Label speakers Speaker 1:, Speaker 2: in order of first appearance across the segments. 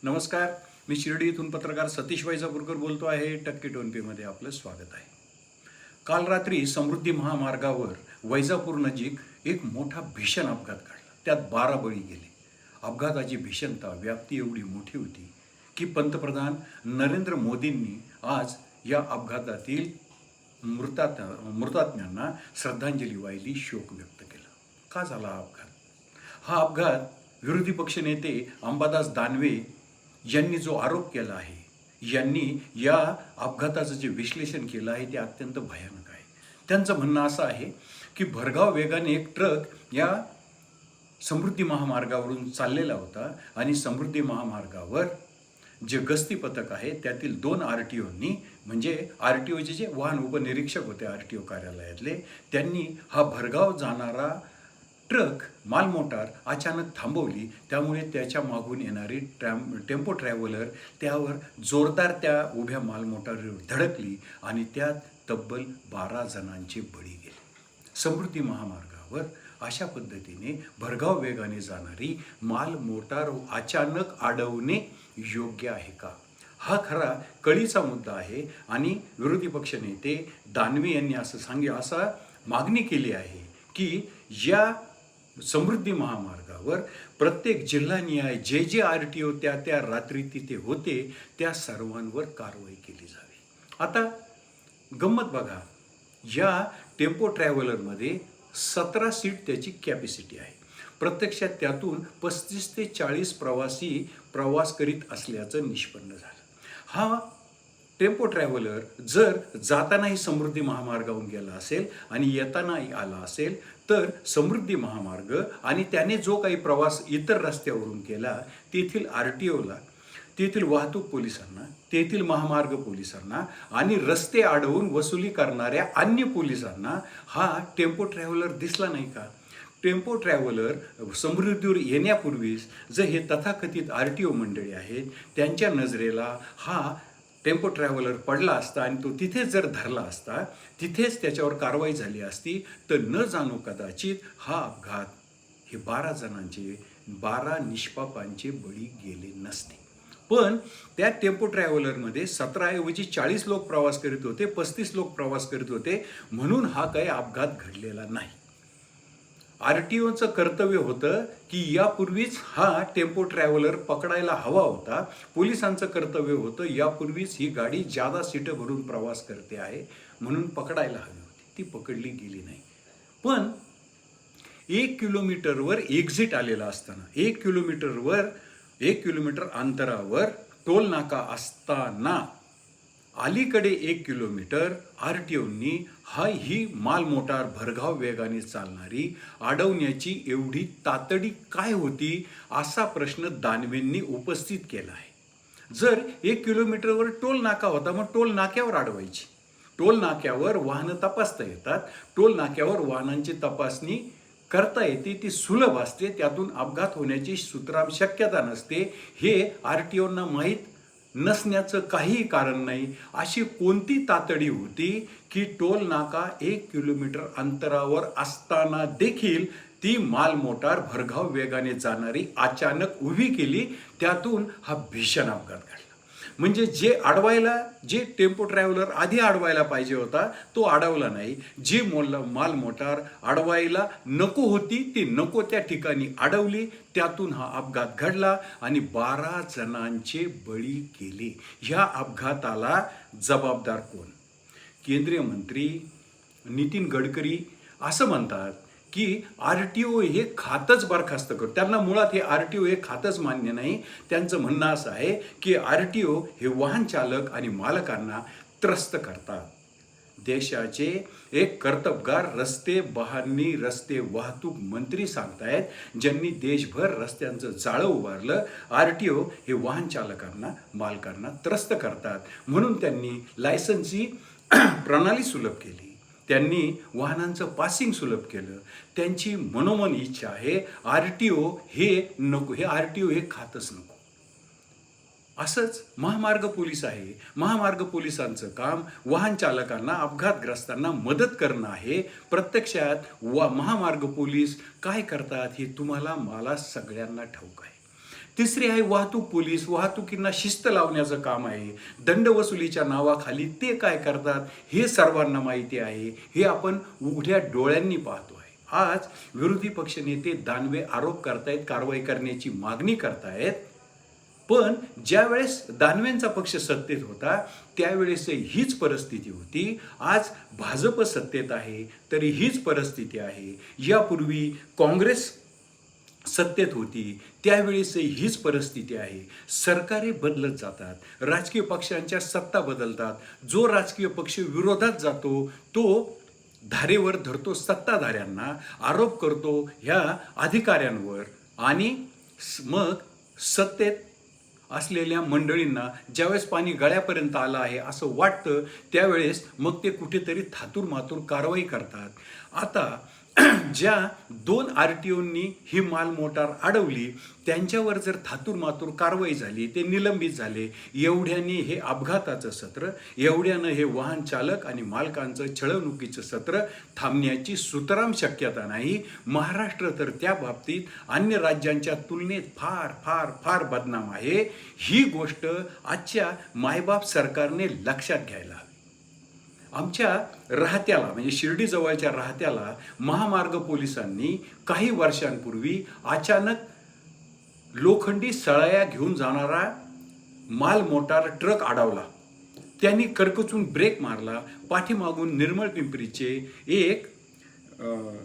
Speaker 1: नमस्कार, मी शिर्डी इथून पत्रकार सतीश वैजापूरकर बोलतो आहे. टक्के टोनपेमध्ये आपलं स्वागत आहे. काल रात्री समृद्धी महामार्गावर वैजापूर नजीक एक मोठा भीषण अपघात घडला. त्यात 12 बळी गेले. अपघाताची भीषणता व्याप्ती एवढी मोठी होती की पंतप्रधान नरेंद्र मोदींनी आज या अपघातातील मृतात्म्यांना श्रद्धांजली वाहिली, शोक व्यक्त केला. का झाला हा अपघात? हा अपघात विरोधी पक्षनेते अंबादास दानवे यांनी जो आरोप केला आहे, यांनी या अपघाताचं जे विश्लेषण केलं आहे ते अत्यंत भयानक आहे. त्यांचं म्हणणं असं आहे की भरधाव वेगाने एक ट्रक या समृद्धी महामार्गावरून चाललेला होता आणि समृद्धी महामार्गावर जे गस्ती पथक आहे त्यातील 2 RTOनी, म्हणजे RTOचे जे वाहन उपनिरीक्षक होते RTO कार्यालयातले, त्यांनी हा भरधाव जाणारा ट्रक मालमोटार अचानक थांबवली. त्यामुळे त्याच्या मागून येणारी टेम्पो ट्रॅव्हलर त्यावर जोरदार त्या उभ्या मालमोटारीवर धडकली आणि त्यात तब्बल 12 जणांचे बळी गेले. समृद्धी महामार्गावर अशा पद्धतीने भरधाव वेगाने जाणारी मालमोटार अचानक अडवणे योग्य आहे का? हा खरा कळीचा मुद्दा आहे आणि विरोधी पक्षनेते दानवे यांनी असा मागणी केली आहे की या समृद्धी महामार्गावर प्रत्येक जिल्हानिहाय जे RTO त्या रात्री तिथे होते त्या सर्वांवर कारवाई केली जावी. आता गंमत बघा, या टेम्पो ट्रॅव्हलरमध्ये 17 सीट त्याची कॅपॅसिटी आहे. प्रत्यक्षात त्यातून 35 ते 40 प्रवासी प्रवास करीत असल्याचं निष्पन्न झालं. हा टेम्पो ट्रॅव्हलर जर जातानाही समृद्धी महामार्गावरून गेला असेल आणि येतानाही आला असेल तर समृद्धी महामार्ग आणि त्याने जो काही प्रवास इतर रस्त्यावरून केला तेथील RTOला, तेथील वाहतूक पोलिसांना, तेथील महामार्ग पोलिसांना आणि रस्ते अडवून वसुली करणाऱ्या अन्य पोलिसांना हा टेम्पो ट्रॅव्हलर दिसला नाही का? टेम्पो ट्रॅव्हलर समृद्धीवर येण्यापूर्वीच जर हे तथाकथित RTO मंडळी आहेत त्यांच्या नजरेला हा टेम्पो ट्रॅव्हलर पडला असता आणि तो तिथेच जर धरला असता, तिथेच त्याच्यावर कारवाई झाली असती तर न जाणो कदाचित हा अपघात हे 12 निष्पापांचे बळी गेले नसते. पण त्या टेम्पो ट्रॅव्हलरमध्ये 17 ऐवजी 40 लोक प्रवास करीत होते, 35 लोक प्रवास करीत होते, म्हणून हा काही अपघात घडलेला नाही. RTOचं कर्तव्य होतं की यापूर्वीच हा टेम्पो ट्रॅव्हलर पकडायला हवा होता. पोलिसांचं कर्तव्य होतं यापूर्वीच ही गाडी जादा सीटं भरून प्रवास करते आहे म्हणून पकडायला हवी होती. ती पकडली गेली नाही. पण 1 किलोमीटरवर एक्झिट आलेला असताना, 1 किलोमीटर अंतरावर टोल नाका असताना अलीकडे 1 किलोमीटर RTOनी ही मालमोटार भरधाव वेगाने चालणारी अडवण्याची एवढी तातडी काय होती असा प्रश्न दानवेंनी उपस्थित केला आहे. जर 1 किलोमीटरवर टोल नाका होता मग टोल नाक्यावर अडवायची. टोल नाक्यावर वाहनं तपासता येतात, टोल नाक्यावर वाहनांची तपासणी करता येते, ती सुलभ असते, त्यातून अपघात होण्याची सुतराम शक्यता नसते. हे RTOंना माहीत नसण्याचं काहीही कारण नाही. अशी कोणती तातडी होती की टोल नाका 1 किलोमीटर अंतरावर असताना देखील ती मालमोटार भरधाव वेगाने जाणारी अचानक उभी केली, त्यातून हा भीषण अपघात घडला. म्हणजे जे टेम्पो ट्रॅव्हलर आधी अडवायला पाहिजे होता तो अडवला नाही. जी मालमोटार अडवायला नको होती ती नको त्या ठिकाणी अडवली, त्यातून हा अपघात घडला आणि 12 जणांचे बळी गेले. ह्या अपघाताला जबाबदार कोण? केंद्रीय मंत्री नितीन गडकरी असं म्हणतात की RTO हे खातच बरखास्त करतो. त्यांना मुळात हे RTO हे खातच मान्य नाही. त्यांचं म्हणणं असं आहे की RTO हे वाहन चालक आणि मालकांना त्रस्त करतात. देशाचे एक कर्तबगार रस्ते वाहतूक मंत्री सांगतायत, ज्यांनी देशभर रस्त्यांचं जाळं उभारलं, RTO हे वाहन चालकांना, मालकांना त्रस्त करतात. म्हणून त्यांनी लायसन्सची प्रणाली सुलभ केली, त्यांनी वाहनांचं पासिंग सुलभ केलं. त्यांची मनोमन इच्छा आहे RTO हे नको, हे RTO हे खातच नको. असंच महामार्ग पोलीस आहे. महामार्ग पोलिसांचं काम वाहन चालकांना, अपघातग्रस्तांना मदत करणं आहे. प्रत्यक्षात महामार्ग पोलीस काय करतात हे तुम्हाला मला सगळ्यांना ठाऊक आहे. तिसरी आहे वाहतूक पोलीस, वाहतुकींना शिस्त लावण्याचं काम आहे. दंडवसुलीच्या नावाखाली ते काय करतात हे सर्वांना माहिती आहे. हे आपण उघड्या डोळ्यांनी पाहतो आहे. आज विरोधी पक्षनेते दानवे आरोप करतायत, कारवाई करण्याची मागणी करतायत. पण ज्यावेळेस दानवेंचा पक्ष सत्तेत होता त्यावेळेस हीच परिस्थिती होती. आज भाजप सत्तेत आहे तरी हीच परिस्थिती आहे. यापूर्वी काँग्रेस सत्तेत होती त्यावेळेस हीच परिस्थिती आहे. सरकारे बदलत जातात, राजकीय पक्षांच्या सत्ता बदलतात. जो राजकीय पक्ष विरोधात जातो तो धारेवर धरतो सत्ताधाऱ्यांना, आरोप करतो ह्या अधिकाऱ्यांवर आणि मग सत्तेत असलेल्या मंडळींना ज्यावेळेस पाणी गळ्यापर्यंत आलं आहे असं वाटतं त्यावेळेस मग ते कुठेतरी थातूरमातूर कारवाई करतात. आता ज्या 2 RTOंनी ही माल मोटार अडवली त्यांच्यावर जर थातूरमातूर कारवाई झाली, ते निलंबित झाले, एवढ्याने हे अपघाताचं सत्र, एवढ्यानं हे वाहन चालक आणि मालकांचं छळवणुकीचं सत्र थांबण्याची सुतराम शक्यता नाही. महाराष्ट्र तर त्या बाबतीत अन्य राज्यांच्या तुलनेत फार फार फार बदनाम आहे. ही गोष्ट आजच्या मायबाप सरकारने लक्षात घ्यायला हवी. आमच्या राहत्याला म्हणजे शिर्डीजवळच्या राहत्याला महामार्ग पोलिसांनी काही वर्षांपूर्वी अचानक लोखंडी सळया घेऊन जाणारा माल मोटार ट्रक अडवला. त्यांनी करकचून ब्रेक मारला. पाठीमागून निर्मळ पिंपरीचे एक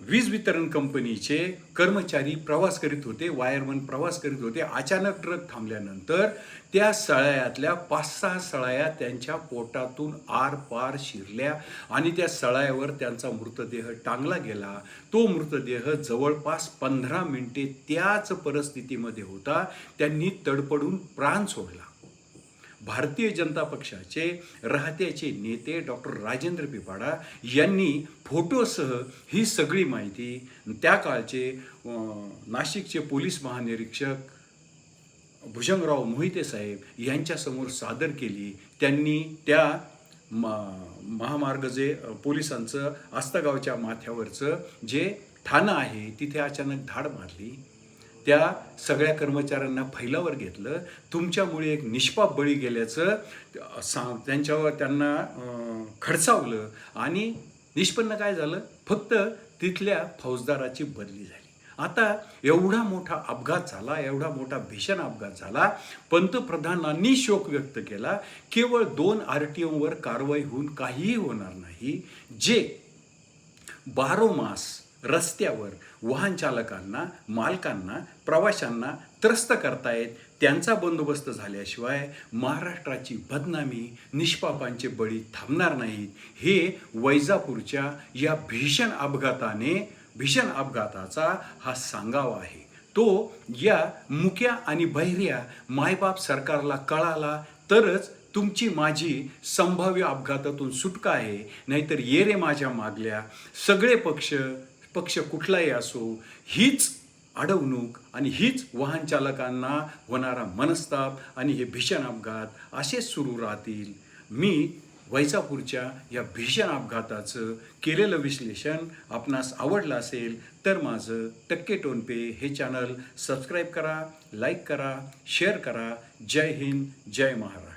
Speaker 1: वीज वितरण कंपनीचे कर्मचारी प्रवास करीत होते, वायरमन प्रवास करीत होते. अचानक ट्रक थांबल्यानंतर त्या सळयातल्या 5-6 सळया त्यांच्या पोटातून आरपार शिरल्या आणि त्या सळयावर त्यांचा मृतदेह टांगला गेला. तो मृतदेह जवळपास 15 मिनिटे त्याच परिस्थितीमध्ये होता. त्यांनी तडपडून प्राण सोडला. भारतीय जनता पक्षाचे राहत्याचे नेते डॉक्टर राजेंद्र पिपाडा यांनी फोटोसह ही सगळी माहिती त्या काळचे नाशिकचे पोलीस महानिरीक्षक भुजंगराव मोहिते साहेब यांच्यासमोर सादर केली. त्यांनी त्या महामार्ग जे पोलिसांचं आस्तगावच्या माथ्यावरचं जे ठाणं आहे तिथे अचानक धाड मारली. त्या सगळ्या कर्मचाऱ्यांना फैलावर घेतलं. तुमच्यामुळे एक निष्पाप बळी गेल्याचं त्यांना खडसावलं आणि निष्पन्न काय झालं, फक्त तिथल्या फौजदाराची बदली झाली. आता एवढा मोठा अपघात झाला, एवढा मोठा भीषण अपघात झाला, पंतप्रधानांनी शोक व्यक्त केला. केवळ 2 RTOंवर कारवाई होऊन काहीही होणार नाही. जे बारोमास रस्त्यावर वाहन चालकांना, मालकांना, प्रवाशांना त्रस्त करतायत त्यांचा बंदोबस्त झाल्याशिवाय महाराष्ट्राची बदनामी, निष्पापांचे बळी थांबणार नाहीत. हे वैजापूरच्या या भीषण अपघाताचा हा सांगावा आहे. तो या मुक्या आणि बहिऱ्या मायबाप सरकारला कळाला तरच तुमची माझी संभाव्य अपघातातून सुटका आहे. नाहीतर ये रे माझ्या मागल्या. सगळे पक्ष कुठलाही असो, हीच अडवणूक आणि हीच वाहन चालकांना होणारा मनस्ताप आणि हे भीषण अपघात असेच सुरू राहतील. मी वैजापूरच्या या भीषण अपघाताचं केलेलं विश्लेषण आपणास आवडलं असेल तर माझं टक्के टोनपे हे चॅनल सबस्क्राईब करा, लाईक करा, शेअर करा. जय हिंद, जय महाराष्ट्र.